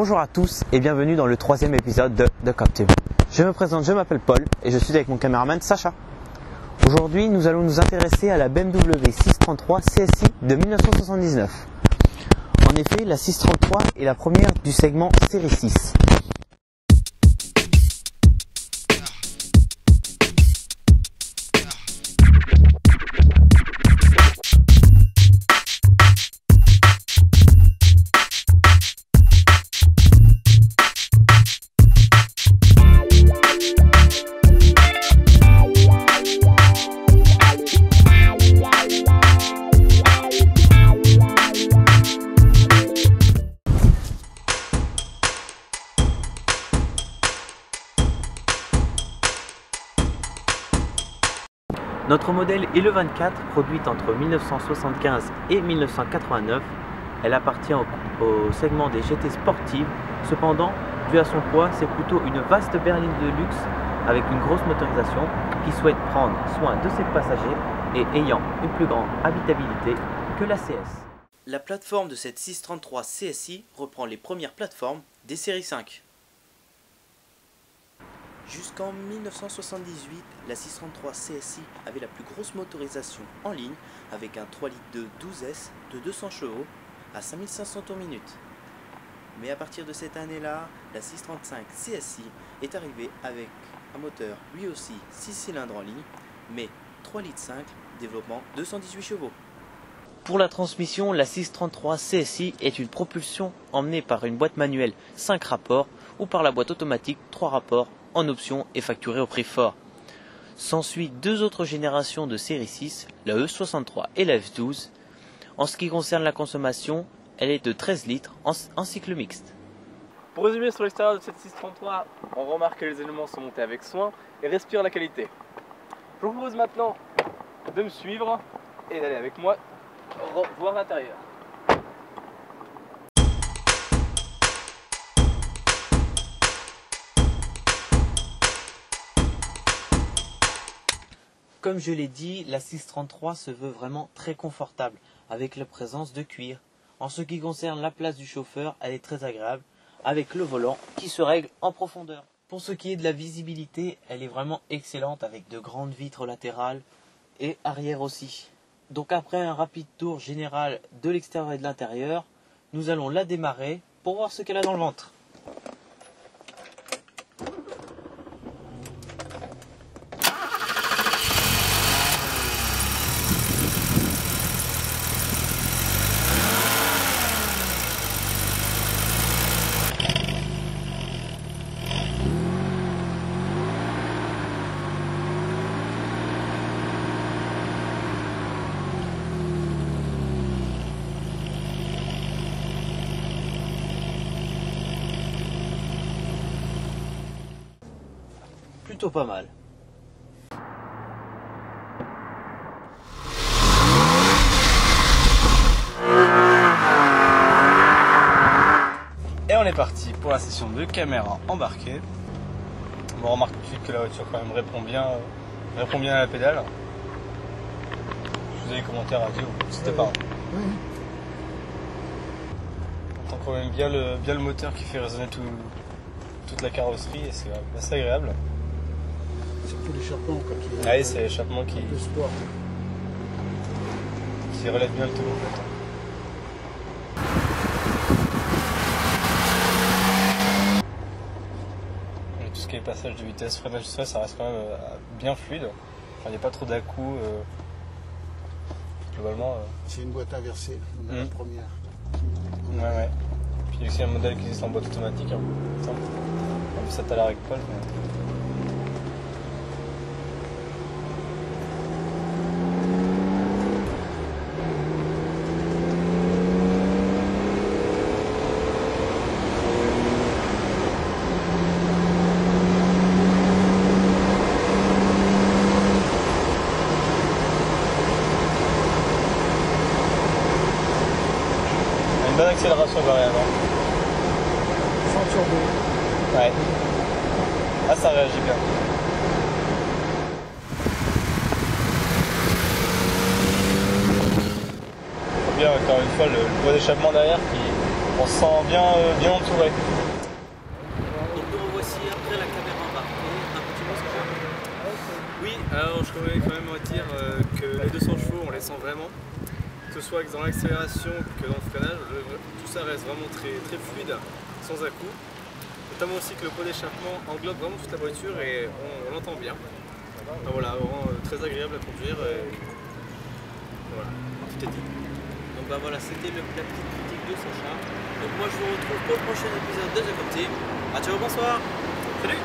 Bonjour à tous et bienvenue dans le troisième épisode de The Captive. Je me présente, je m'appelle Paul et je suis avec mon caméraman Sacha. Aujourd'hui, nous allons nous intéresser à la BMW 633 CSI de 1979. En effet, la 633 est la première du segment série 6. Notre modèle est le 24, produite entre 1975 et 1989. Elle appartient au segment des GT sportives. Cependant, dû à son poids, c'est plutôt une vaste berline de luxe avec une grosse motorisation qui souhaite prendre soin de ses passagers et ayant une plus grande habitabilité que la CS. La plateforme de cette 633 CSI reprend les premières plateformes des séries 5. Jusqu'en 1978, la 633 CSI avait la plus grosse motorisation en ligne avec un 3 litres de 12S de 200 chevaux à 5500 tours minute. Mais à partir de cette année-là, la 635 CSI est arrivée avec un moteur lui aussi 6 cylindres en ligne, mais 3 litres 5 développant 218 chevaux. Pour la transmission, la 633 CSI est une propulsion emmenée par une boîte manuelle 5 rapports ou par la boîte automatique 3 rapports en option et facturée au prix fort. S'ensuit deux autres générations de série 6, la E63 et la F12. En ce qui concerne la consommation, elle est de 13 litres en cycle mixte. Pour résumer sur l'extérieur de cette 633, on remarque que les éléments sont montés avec soin et respirent la qualité. Je vous propose maintenant de me suivre et d'aller avec moi voir l'intérieur. Comme je l'ai dit, la 633 se veut vraiment très confortable, avec la présence de cuir. En ce qui concerne la place du chauffeur, elle est très agréable, avec le volant qui se règle en profondeur. Pour ce qui est de la visibilité, elle est vraiment excellente, avec de grandes vitres latérales et arrière aussi. Donc après un rapide tour général de l'extérieur et de l'intérieur, nous allons la démarrer pour voir ce qu'elle a dans le ventre. Plutôt pas mal. Et on est parti pour la session de caméra embarquée. On remarque tout de suite que la voiture quand même répond bien à la pédale. Je vous ai les commentaires à dire, c'était pas. On entend quand même bien le moteur qui fait résonner toute la carrosserie et c'est assez agréable. Surtout l'échappement quand tu oui, c'est l'échappement qui relève bien le tout en fait. Et tout ce qui est passage de vitesse, freinage, tout ça, ça reste quand même bien fluide. Enfin, il n'y a pas trop d'à-coups. Globalement. C'est une boîte inversée, on a la première. Ouais. Puis il y a aussi un modèle qui existe en boîte automatique. Hein. On a vu ça tout à l'heure avec Paul. Mais... une bonne accélération variable. Sans turbo. Ouais. Ah, ça réagit bien. Faut bien, encore une fois, le poids d'échappement derrière On se sent bien entouré. Donc nous revoici après la caméra embarquée. Un petit mot, Stéphane ? Oui, alors je voudrais quand même dire que les 200 chevaux, on les sent vraiment. Que ce soit dans l'accélération que dans le freinage, tout ça reste vraiment très fluide, sans à-coups. Notamment aussi que le pot d'échappement englobe vraiment toute la voiture et on l'entend bien. Donc voilà, vraiment très agréable à conduire. Et voilà, tout est dit. Donc bah voilà, c'était la petite critique de Sacha. Donc moi je vous retrouve pour le prochain épisode de The Team. Ah ciao, bonsoir. Salut!